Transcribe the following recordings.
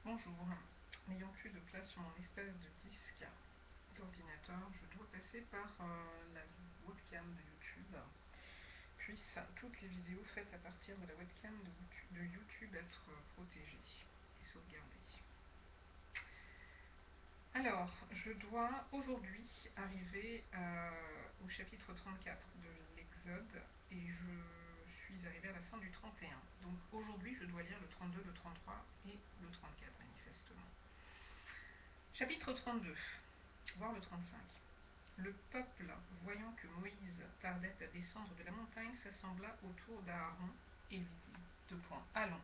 Bonjour, n'ayant plus de place sur mon espèce de disque d'ordinateur, je dois passer par la webcam de YouTube. Puissent toutes les vidéos faites à partir de la webcam de YouTube être protégées et sauvegardées. Alors, je dois aujourd'hui arriver au chapitre 34 de l'Exode et je suis arrivée à la fin du 31. Donc aujourd'hui, je dois lire le 32, le 33 et le 34 manifestement. Chapitre 32, voire le 35. Le peuple, voyant que Moïse tardait à descendre de la montagne, s'assembla autour d'Aaron et lui dit, allons,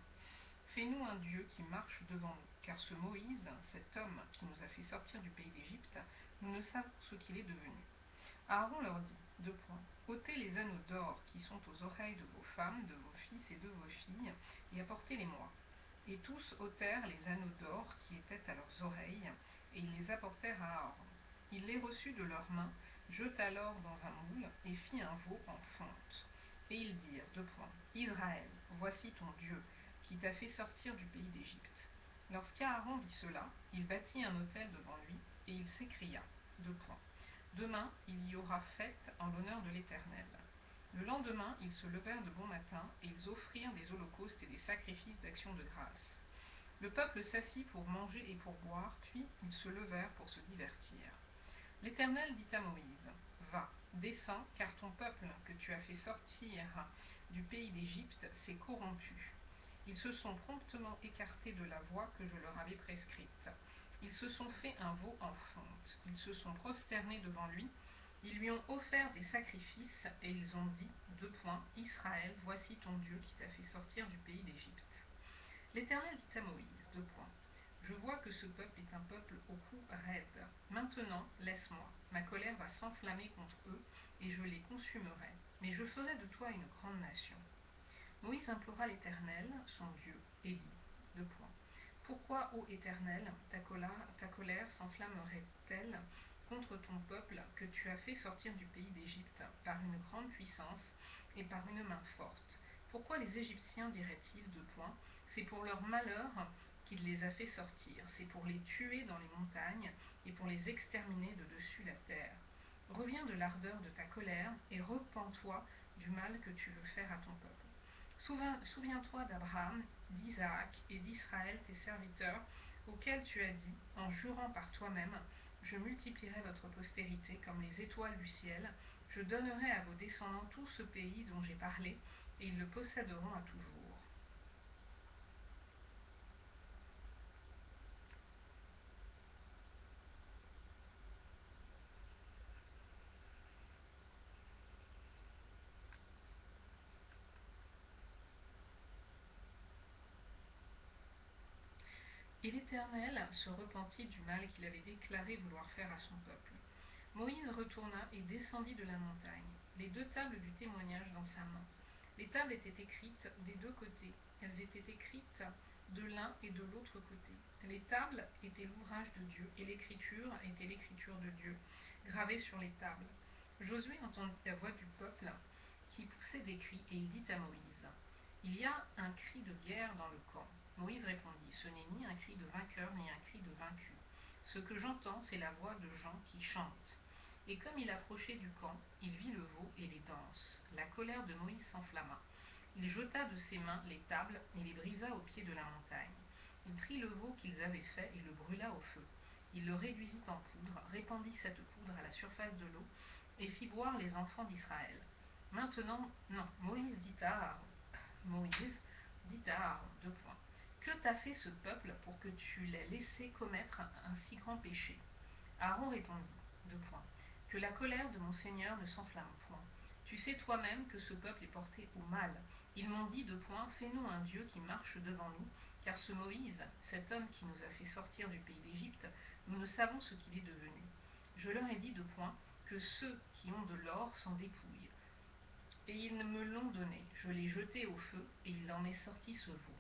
fais-nous un Dieu qui marche devant nous, car ce Moïse, cet homme qui nous a fait sortir du pays d'Égypte, nous ne savons ce qu'il est devenu. Aaron leur dit, ôtez les anneaux d'or qui sont aux oreilles de vos femmes, de vos fils et de vos filles, et apportez-les-moi. Et tous ôtèrent les anneaux d'or qui étaient à leurs oreilles, et ils les apportèrent à Aaron. Il les reçut de leurs mains, jeta l'or dans un moule, et fit un veau en fonte. Et ils dirent, Israël, voici ton Dieu, qui t'a fait sortir du pays d'Égypte. Lorsqu'Aaron vit cela, il bâtit un autel devant lui, et il s'écria, Demain, il y aura fête en l'honneur de l'Éternel. Le lendemain, ils se levèrent de bon matin, et ils offrirent des holocaustes et des sacrifices d'action de grâce. Le peuple s'assit pour manger et pour boire, puis ils se levèrent pour se divertir. L'Éternel dit à Moïse, Va, descends, car ton peuple que tu as fait sortir du pays d'Égypte s'est corrompu. Ils se sont promptement écartés de la voie que je leur avais prescrite. Ils se sont fait un veau en fonte. Ils se sont prosternés devant lui. Ils lui ont offert des sacrifices et ils ont dit, Israël, voici ton Dieu qui t'a fait sortir du pays d'Égypte. L'Éternel dit à Moïse, Je vois que ce peuple est un peuple au cou raide. Maintenant, laisse-moi. Ma colère va s'enflammer contre eux, et je les consumerai. Mais je ferai de toi une grande nation. Moïse implora l'Éternel, son Dieu, et dit, Pourquoi, ô Éternel, ta colère s'enflammerait-elle contre ton peuple que tu as fait sortir du pays d'Égypte par une grande puissance et par une main forte? Pourquoi les Égyptiens diraient-ils, C'est pour leur malheur qu'il les a fait sortir, c'est pour les tuer dans les montagnes et pour les exterminer de dessus la terre. Reviens de l'ardeur de ta colère et repens-toi du mal que tu veux faire à ton peuple. Souviens-toi d'Abraham, d'Isaac et d'Israël, tes serviteurs, auxquels tu as dit, en jurant par toi-même, je multiplierai votre postérité comme les étoiles du ciel, je donnerai à vos descendants tout ce pays dont j'ai parlé, et ils le posséderont à toujours. Et l'Éternel se repentit du mal qu'il avait déclaré vouloir faire à son peuple. Moïse retourna et descendit de la montagne, les 2 tables du témoignage dans sa main. Les tables étaient écrites des 2 côtés. Elles étaient écrites de l'un et de l'autre côté. Les tables étaient l'ouvrage de Dieu, et l'écriture était l'écriture de Dieu, gravée sur les tables. Josué entendit la voix du peuple qui poussait des cris, et il dit à Moïse, Il y a un cri de guerre dans le camp. Moïse répondit, Ce n'est ni un cri de vainqueur, ni un cri de vaincu. Ce que j'entends, c'est la voix de gens qui chantent. Et comme il approchait du camp, il vit le veau et les danses. La colère de Moïse s'enflamma. Il jeta de ses mains les tables et les brisa au pied de la montagne. Il prit le veau qu'ils avaient fait et le brûla au feu. Il le réduisit en poudre, répandit cette poudre à la surface de l'eau et fit boire les enfants d'Israël. Maintenant, non, Moïse dit à Aaron, Que t'a fait ce peuple pour que tu l'aies laissé commettre un si grand péché? Aaron répondit, Que la colère de mon Seigneur ne s'enflamme point. Tu sais toi-même que ce peuple est porté au mal. Ils m'ont dit, Fais-nous un Dieu qui marche devant nous, car ce Moïse, cet homme qui nous a fait sortir du pays d'Égypte, nous ne savons ce qu'il est devenu. Je leur ai dit, que ceux qui ont de l'or s'en dépouillent. Et ils me l'ont donné. Je l'ai jeté au feu, et il en est sorti ce veau.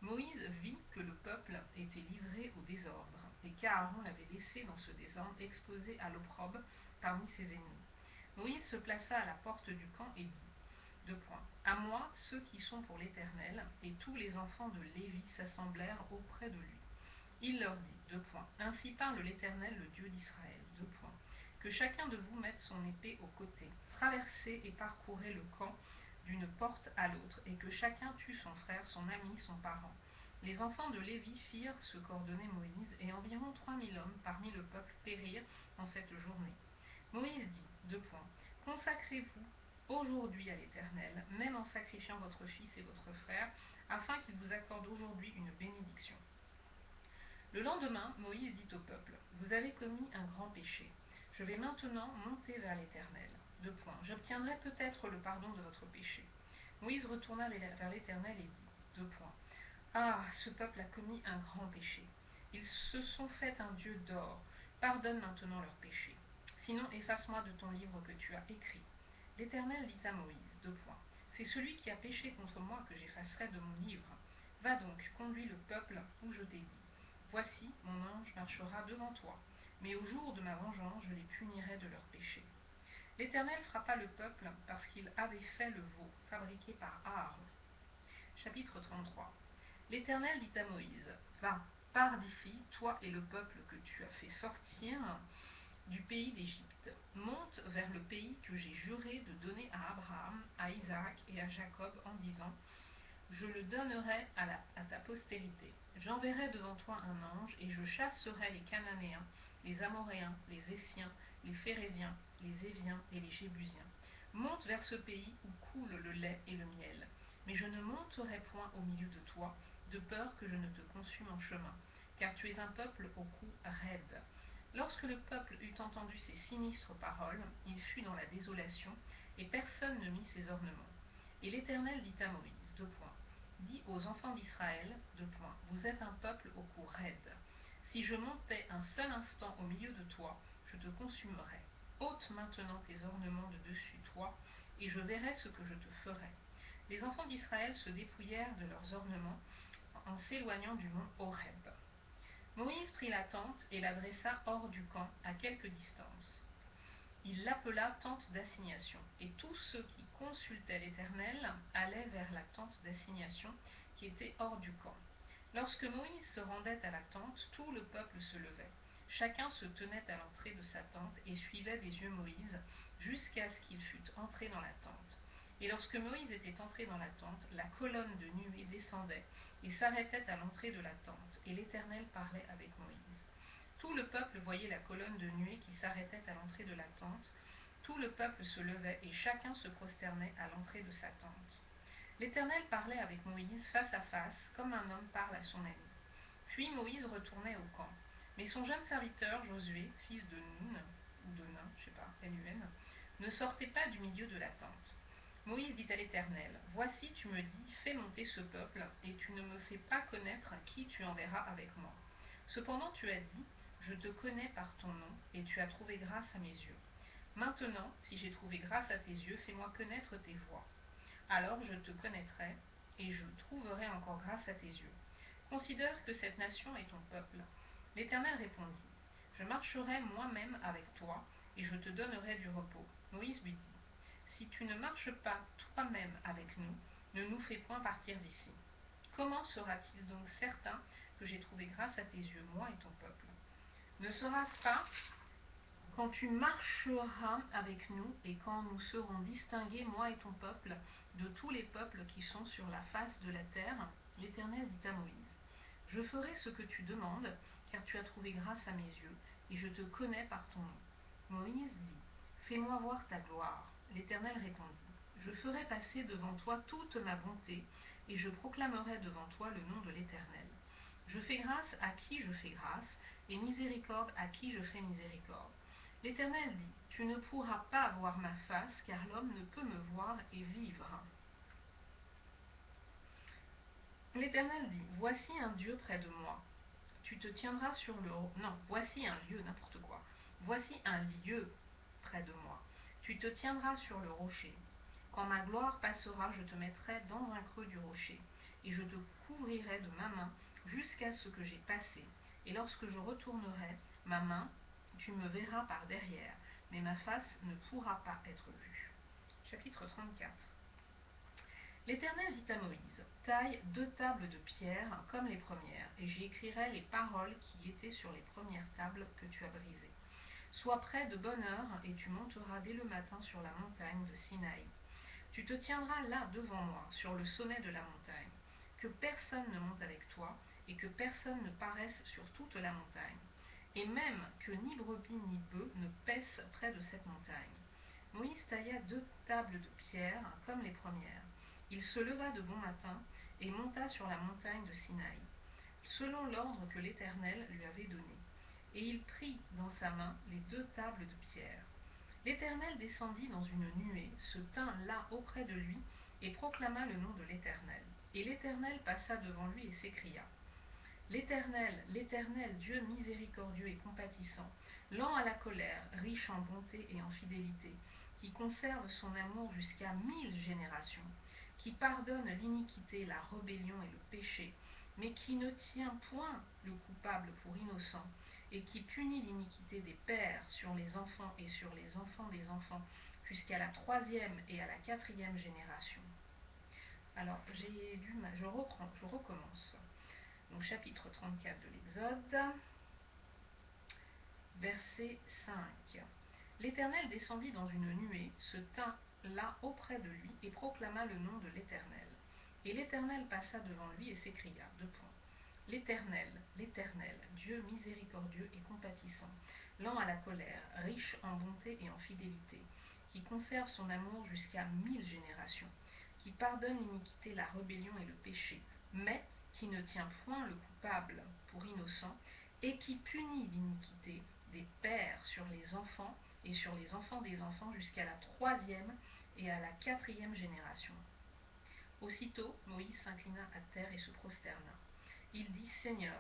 Moïse vit que le peuple était livré au désordre, et qu'Aaron l'avait laissé dans ce désordre exposé à l'opprobre parmi ses ennemis. Moïse se plaça à la porte du camp et dit, À moi, ceux qui sont pour l'Éternel, et tous les enfants de Lévi s'assemblèrent auprès de lui. Il leur dit, ainsi parle l'Éternel, le Dieu d'Israël, que chacun de vous mette son épée au côté, traversez et parcourez le camp d'une porte à l'autre, et que chacun tue son frère, son ami, son parent. Les enfants de Lévi firent ce qu'ordonnait Moïse, et environ 3000 hommes parmi le peuple périrent en cette journée. Moïse dit, consacrez-vous aujourd'hui à l'Éternel, même en sacrifiant votre fils et votre frère, afin qu'il vous accorde aujourd'hui une bénédiction. Le lendemain, Moïse dit au peuple, vous avez commis un grand péché. Je vais maintenant monter vers l'Éternel. J'obtiendrai peut-être le pardon de votre péché. Moïse retourna vers l'Éternel et dit, ah, ce peuple a commis un grand péché. Ils se sont fait un dieu d'or. Pardonne maintenant leur péché. Sinon, efface-moi de ton livre que tu as écrit. L'Éternel dit à Moïse, c'est celui qui a péché contre moi que j'effacerai de mon livre. Va donc, conduis le peuple où je t'ai dit. Voici, mon ange marchera devant toi, mais au jour de ma vengeance, je les punirai de leurs péchés. L'Éternel frappa le peuple parce qu'il avait fait le veau, fabriqué par Aaron. Chapitre 33. L'Éternel dit à Moïse, va, pars d'ici, toi et le peuple que tu as fait sortir du pays d'Égypte. Monte vers le pays que j'ai juré de donner à Abraham, à Isaac et à Jacob en disant, je le donnerai à ta postérité. J'enverrai devant toi un ange, et je chasserai les Cananéens, les Amoréens, les Essiens, les Phéréziens, les Éviens et les Jébusiens. Monte vers ce pays où coule le lait et le miel. Mais je ne monterai point au milieu de toi, de peur que je ne te consume en chemin, car tu es un peuple au cou raide. Lorsque le peuple eut entendu ces sinistres paroles, il fut dans la désolation, et personne ne mit ses ornements. Et l'Éternel dit à Moïse, dis aux enfants d'Israël, vous êtes un peuple au cou raide. Si je montais un seul instant au milieu de toi, je te consumerais. Ôte maintenant tes ornements de dessus toi, et je verrai ce que je te ferai. Les enfants d'Israël se dépouillèrent de leurs ornements en s'éloignant du mont Horeb. Moïse prit la tente et la dressa hors du camp, à quelque distance. Il l'appela tente d'assignation, et tous ceux qui consultaient l'Éternel allaient vers la tente d'assignation qui était hors du camp. Lorsque Moïse se rendait à la tente, tout le peuple se levait. Chacun se tenait à l'entrée de sa tente et suivait des yeux Moïse jusqu'à ce qu'il fût entré dans la tente. Et lorsque Moïse était entré dans la tente, la colonne de nuée descendait et s'arrêtait à l'entrée de la tente, et l'Éternel parlait avec Moïse. Tout le peuple voyait la colonne de nuée qui s'arrêtait à l'entrée de la tente. Tout le peuple se levait et chacun se prosternait à l'entrée de sa tente. L'Éternel parlait avec Moïse face à face, comme un homme parle à son ami. Puis Moïse retournait au camp. Mais son jeune serviteur, Josué, fils de Nun, ou de Nun, je sais pas, N-U-N, ne sortait pas du milieu de la tente. Moïse dit à l'Éternel, voici tu me dis, fais monter ce peuple, et tu ne me fais pas connaître qui tu enverras avec moi. Cependant tu as dit, je te connais par ton nom, et tu as trouvé grâce à mes yeux. Maintenant, si j'ai trouvé grâce à tes yeux, fais-moi connaître tes voies. Alors je te connaîtrai, et je trouverai encore grâce à tes yeux. Considère que cette nation est ton peuple. L'Éternel répondit, je marcherai moi-même avec toi, et je te donnerai du repos. Moïse lui dit, si tu ne marches pas toi-même avec nous, ne nous fais point partir d'ici. Comment sera-t-il donc certain que j'ai trouvé grâce à tes yeux, moi et ton peuple? Ne sera-ce pas quand tu marcheras avec nous et quand nous serons distingués, moi et ton peuple, de tous les peuples qui sont sur la face de la terre? L'Éternel dit à Moïse, je ferai ce que tu demandes, car tu as trouvé grâce à mes yeux, et je te connais par ton nom. Moïse dit, fais-moi voir ta gloire. L'Éternel répondit, je ferai passer devant toi toute ma bonté, et je proclamerai devant toi le nom de l'Éternel. Je fais grâce à qui je fais grâce, et miséricorde à qui je fais miséricorde. L'Éternel dit, tu ne pourras pas voir ma face, car l'homme ne peut me voir et vivre. L'Éternel dit, voici un Dieu près de moi. Tu te tiendras sur le... Non, voici un lieu, n'importe quoi. Voici un lieu près de moi. Tu te tiendras sur le rocher. Quand ma gloire passera, je te mettrai dans un creux du rocher, et je te couvrirai de ma main jusqu'à ce que j'ai passé. Et lorsque je retournerai ma main, tu me verras par derrière, mais ma face ne pourra pas être vue. Chapitre 34. L'Éternel dit à Moïse, taille 2 tables de pierre comme les premières, et j'y écrirai les paroles qui étaient sur les premières tables que tu as brisées. Sois prêt de bonne heure, et tu monteras dès le matin sur la montagne de Sinaï. Tu te tiendras là devant moi, sur le sommet de la montagne. Que personne ne monte avec toi, et que personne ne paraisse sur toute la montagne. Et même que ni brebis ni bœufs ne paissent près de cette montagne. Moïse tailla 2 tables de pierre comme les premières. Il se leva de bon matin et monta sur la montagne de Sinaï, selon l'ordre que l'Éternel lui avait donné. Et il prit dans sa main les 2 tables de pierre. L'Éternel descendit dans une nuée, se tint là auprès de lui, et proclama le nom de l'Éternel. Et l'Éternel passa devant lui et s'écria, l'Éternel, l'Éternel, Dieu miséricordieux et compatissant, lent à la colère, riche en bonté et en fidélité, qui conserve son amour jusqu'à 1000 générations, qui pardonne l'iniquité, la rébellion et le péché, mais qui ne tient point le coupable pour innocent, et qui punit l'iniquité des pères sur les enfants et sur les enfants des enfants, jusqu'à la 3e et à la 4e génération. Alors, je recommence. Donc, chapitre 34 de l'Exode, verset 5. L'Éternel descendit dans une nuée, se tint là auprès de lui et proclama le nom de l'Éternel. Et l'Éternel passa devant lui et s'écria, l'Éternel, l'Éternel, Dieu miséricordieux et compatissant, lent à la colère, riche en bonté et en fidélité, qui conserve son amour jusqu'à 1000 générations, qui pardonne l'iniquité, la rébellion et le péché, mais qui ne tient point le coupable pour innocent, et qui punit l'iniquité des pères sur les enfants et sur les enfants des enfants jusqu'à la 3e et à la 4e génération. Aussitôt, Moïse s'inclina à terre et se prosterna. Il dit, Seigneur,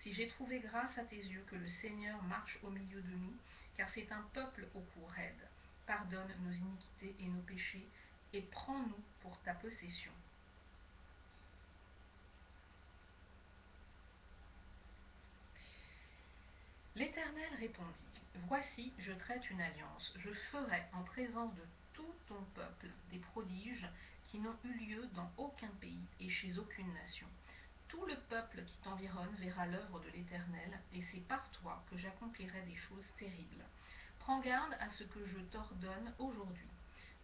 si j'ai trouvé grâce à tes yeux, que le Seigneur marche au milieu de nous, car c'est un peuple au cou raide. Pardonne nos iniquités et nos péchés, et prends-nous pour ta possession. L'Éternel répondit, voici, je traite une alliance, je ferai en présence de tout ton peuple des prodiges qui n'ont eu lieu dans aucun pays et chez aucune nation. Tout le peuple qui t'environne verra l'œuvre de l'Éternel, et c'est par toi que j'accomplirai des choses terribles. Prends garde à ce que je t'ordonne aujourd'hui.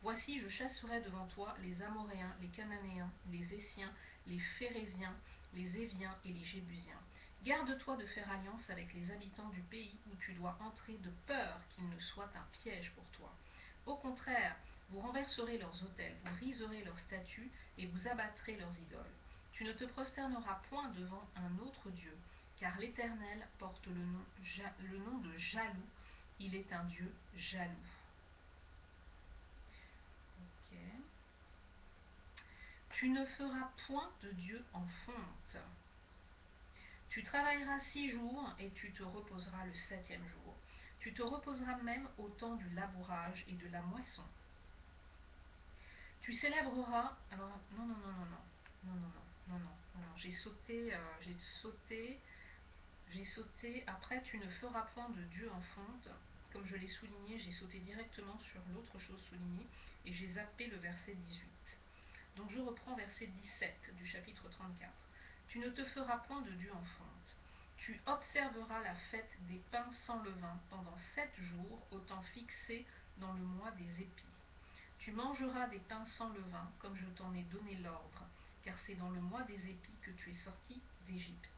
Voici, je chasserai devant toi les Amoréens, les Cananéens, les Essiens, les Phéréziens, les Éviens et les Jébusiens. Garde-toi de faire alliance avec les habitants du pays où tu dois entrer, de peur qu'il ne soit un piège pour toi. Au contraire, vous renverserez leurs autels, vous briserez leurs statues et vous abattrez leurs idoles. Tu ne te prosterneras point devant un autre Dieu, car l'Éternel porte le nom de jaloux. Il est un Dieu jaloux. Ok. Tu ne feras point de Dieu en fonte. Tu travailleras 6 jours et tu te reposeras le 7e jour. Tu te reposeras même au temps du labourage et de la moisson. Tu célébreras. Alors, non, j'ai sauté. Après, tu ne feras point de Dieu en fonte. Comme je l'ai souligné, j'ai sauté directement sur l'autre chose soulignée et j'ai zappé le verset 18. Donc je reprends verset 17 du chapitre 34. Tu ne te feras point de Dieu en fonte. Tu observeras la fête des pains sans levain pendant 7 jours au temps fixé dans le mois des épis. Tu mangeras des pains sans levain comme je t'en ai donné l'ordre, car c'est dans le mois des épis que tu es sorti d'Égypte.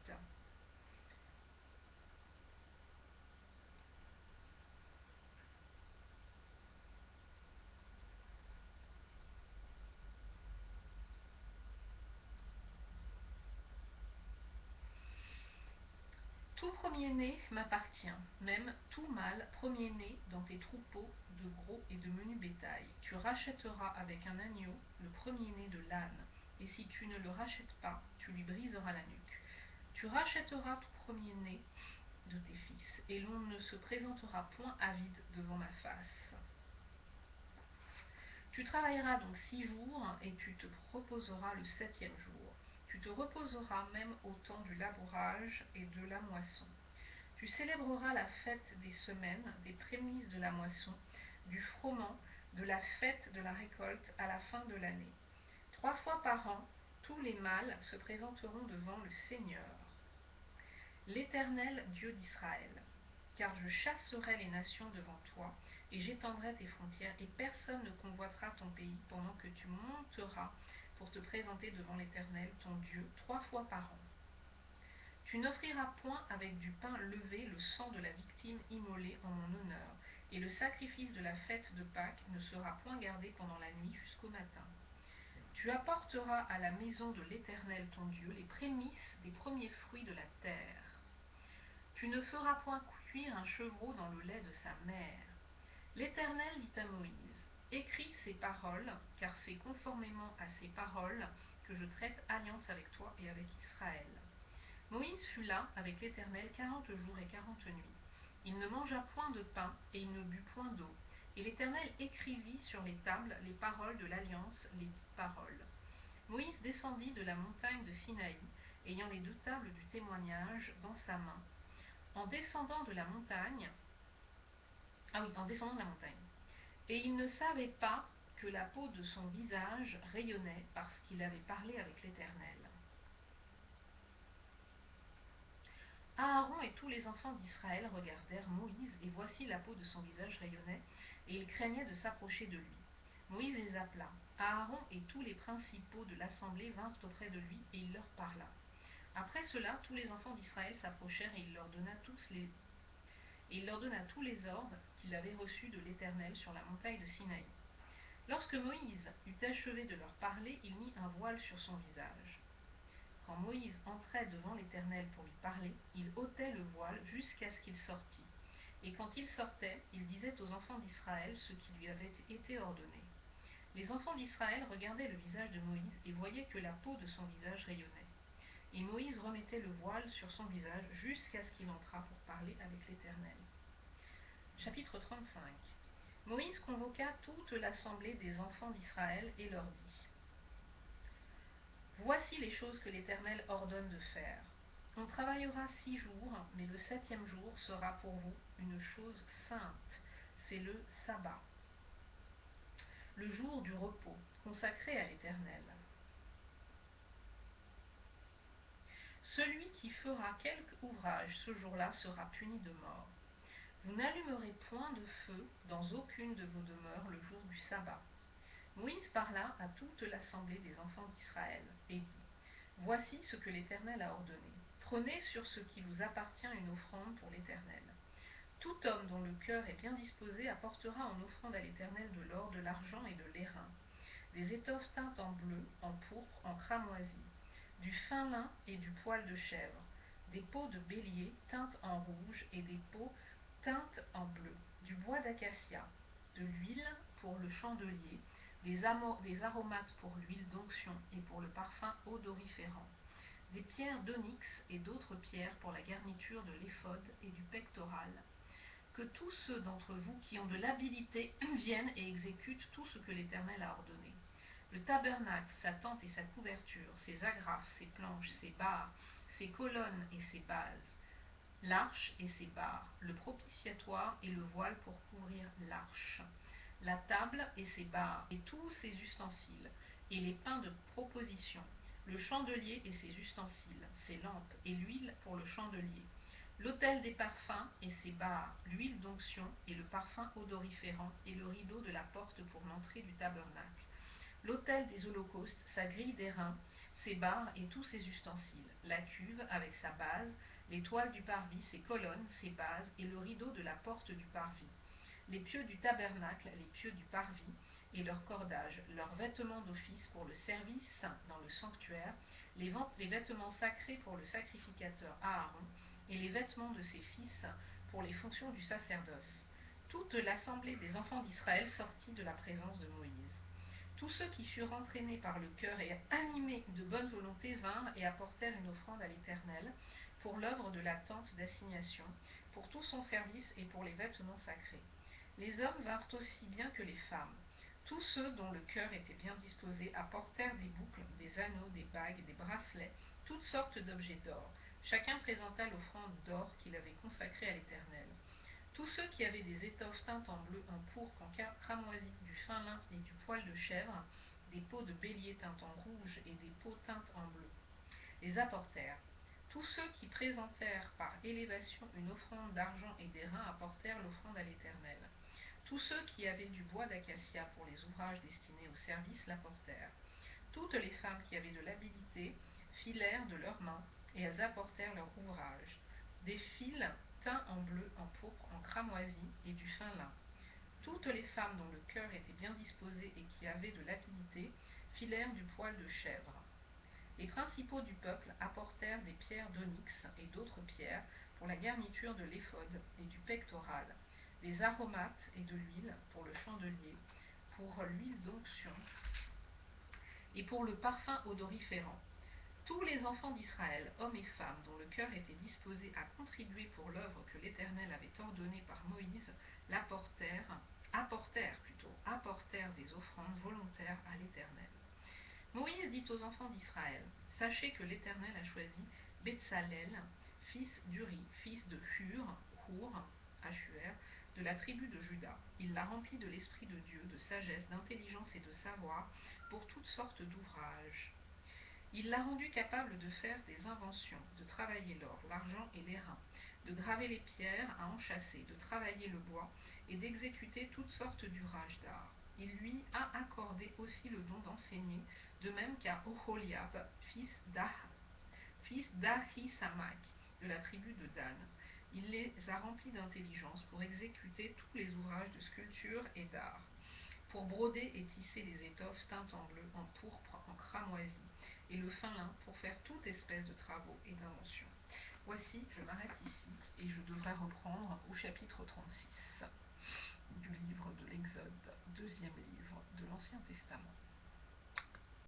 Tout premier-né m'appartient, même tout mâle premier-né dans tes troupeaux de gros et de menu bétail. Tu rachèteras avec un agneau le premier-né de l'âne, et si tu ne le rachètes pas, tu lui briseras la nuque. Tu rachèteras tout premier-né de tes fils, et l'on ne se présentera point avide devant ma face. Tu travailleras donc 6 jours, et tu te reposeras le 7e jour. Tu te reposeras même au temps du labourage et de la moisson. Tu célébreras la fête des semaines, des prémices de la moisson, du froment, de la fête de la récolte à la fin de l'année. 3 fois par an, tous les mâles se présenteront devant le Seigneur, l'Éternel Dieu d'Israël. Car je chasserai les nations devant toi, et j'étendrai tes frontières, et personne ne convoitera ton pays pendant que tu monteras pour te présenter devant l'Éternel, ton Dieu, 3 fois par an. Tu n'offriras point avec du pain levé le sang de la victime immolée en mon honneur, et le sacrifice de la fête de Pâques ne sera point gardé pendant la nuit jusqu'au matin. Tu apporteras à la maison de l'Éternel ton Dieu les prémices des premiers fruits de la terre. Tu ne feras point cuire un chevreau dans le lait de sa mère. L'Éternel dit à Moïse, écris ces paroles, car c'est conformément à ces paroles que je traite alliance avec toi et avec Israël. Moïse fut là avec l'Éternel 40 jours et 40 nuits. Il ne mangea point de pain et il ne but point d'eau. Et l'Éternel écrivit sur les tables les paroles de l'alliance, les 10 paroles. Moïse descendit de la montagne de Sinaï, ayant les 2 tables du témoignage dans sa main. En descendant de la montagne, et il ne savait pas que la peau de son visage rayonnait parce qu'il avait parlé avec l'Éternel. Aaron et tous les enfants d'Israël regardèrent Moïse, et voici la peau de son visage rayonnait, et ils craignaient de s'approcher de lui. Moïse les appela. Aaron et tous les principaux de l'assemblée vinrent auprès de lui, et il leur parla. Après cela, tous les enfants d'Israël s'approchèrent, et il leur donna tous les ordres qu'il avait reçus de l'Éternel sur la montagne de Sinaï. Lorsque Moïse eut achevé de leur parler, il mit un voile sur son visage. Quand Moïse entrait devant l'Éternel pour lui parler, il ôtait le voile jusqu'à ce qu'il sortît. Et quand il sortait, il disait aux enfants d'Israël ce qui lui avait été ordonné. Les enfants d'Israël regardaient le visage de Moïse et voyaient que la peau de son visage rayonnait. Et Moïse remettait le voile sur son visage jusqu'à ce qu'il entrât pour parler avec l'Éternel. Chapitre 35. Moïse convoqua toute l'assemblée des enfants d'Israël et leur dit, voici les choses que l'Éternel ordonne de faire. On travaillera 6 jours, mais le 7e jour sera pour vous une chose sainte. C'est le sabbat, le jour du repos, consacré à l'Éternel. Celui qui fera quelque ouvrage ce jour-là sera puni de mort. Vous n'allumerez point de feu dans aucune de vos demeures le jour du sabbat. Moïse parla à toute l'assemblée des enfants d'Israël et dit, voici ce que l'Éternel a ordonné. Prenez sur ce qui vous appartient une offrande pour l'Éternel. Tout homme dont le cœur est bien disposé apportera en offrande à l'Éternel de l'or, de l'argent et de l'airain, des étoffes teintes en bleu, en pourpre, en cramoisi, du fin lin et du poil de chèvre, des peaux de bélier teintes en rouge et des peaux teintes en bleu, du bois d'acacia, de l'huile pour le chandelier, des aromates pour l'huile d'onction et pour le parfum odoriférant, des pierres d'onyx et d'autres pierres pour la garniture de l'éphod et du pectoral. Que tous ceux d'entre vous qui ont de l'habileté viennent et exécutent tout ce que l'Éternel a ordonné. Le tabernacle, sa tente et sa couverture, ses agrafes, ses planches, ses barres, ses colonnes et ses bases, l'arche et ses barres, le propitiatoire et le voile pour couvrir l'arche, la table et ses barres et tous ses ustensiles, et les pains de proposition, le chandelier et ses ustensiles, ses lampes et l'huile pour le chandelier, l'autel des parfums et ses barres, l'huile d'onction et le parfum odoriférant et le rideau de la porte pour l'entrée du tabernacle, l'autel des holocaustes, sa grille d'airain, ses barres et tous ses ustensiles, la cuve avec sa base, les toiles du parvis, ses colonnes, ses bases et le rideau de la porte du parvis, les pieux du tabernacle, les pieux du parvis et leurs cordages, leurs vêtements d'office pour le service dans le sanctuaire, les vêtements sacrés pour le sacrificateur Aaron et les vêtements de ses fils pour les fonctions du sacerdoce. Toute l'assemblée des enfants d'Israël sortit de la présence de Moïse. Tous ceux qui furent entraînés par le cœur et animés de bonne volonté vinrent et apportèrent une offrande à l'Éternel pour l'œuvre de la tente d'assignation, pour tout son service et pour les vêtements sacrés. Les hommes vinrent aussi bien que les femmes. Tous ceux dont le cœur était bien disposé apportèrent des boucles, des anneaux, des bagues, des bracelets, toutes sortes d'objets d'or. Chacun présenta l'offrande d'or qu'il avait consacrée à l'Éternel. Tous ceux qui avaient des étoffes teintes en bleu, en pourpre, en cramoisi, du fin lin et du poil de chèvre des peaux de bélier teintes en rouge et des peaux teintes en bleu. Les apportèrent. Tous ceux qui présentèrent par élévation une offrande d'argent et d'airain apportèrent l'offrande à l'Éternel. Tous ceux qui avaient du bois d'acacia pour les ouvrages destinés au service l'apportèrent. Toutes les femmes qui avaient de l'habileté filèrent de leurs mains, et elles apportèrent leur ouvrage, des fils teints en bleu, en pourpre, en cramoisi et du fin lin. Toutes les femmes dont le cœur était bien disposé et qui avaient de l'habileté filèrent du poil de chèvre. Les principaux du peuple apportèrent des pierres d'onyx et d'autres pierres pour la garniture de l'éphod et du pectoral, des aromates et de l'huile pour le chandelier, pour l'huile d'onction et pour le parfum odoriférant. Tous les enfants d'Israël, hommes et femmes, dont le cœur était disposé à contribuer pour l'œuvre que l'Éternel avait ordonnée par Moïse, apportèrent des offrandes volontaires à l'Éternel. Moïse dit aux enfants d'Israël, « Sachez que l'Éternel a choisi Betsalel, fils d'Uri, fils de Ashuer, de la tribu de Juda. Il l'a rempli de l'Esprit de Dieu, de sagesse, d'intelligence et de savoir pour toutes sortes d'ouvrages. Il l'a rendu capable de faire des inventions, de travailler l'or, l'argent et l'airain, de graver les pierres à enchâsser, de travailler le bois et d'exécuter toutes sortes d'ouvrages d'art. Il lui a accordé aussi le don d'enseigner, de même qu'à Oholiab, fils d'Ahisamach, de la tribu de Dan. Il les a remplis d'intelligence pour exécuter tous les ouvrages de sculpture et d'art, pour broder et tisser les étoffes teintes en bleu, en pourpre, en cramoisi, et le fin lin pour faire toute espèce de travaux et d'inventions. » Voici, je m'arrête ici et je devrais reprendre au chapitre 36 du livre de l'Exode, deuxième livre de l'Ancien Testament.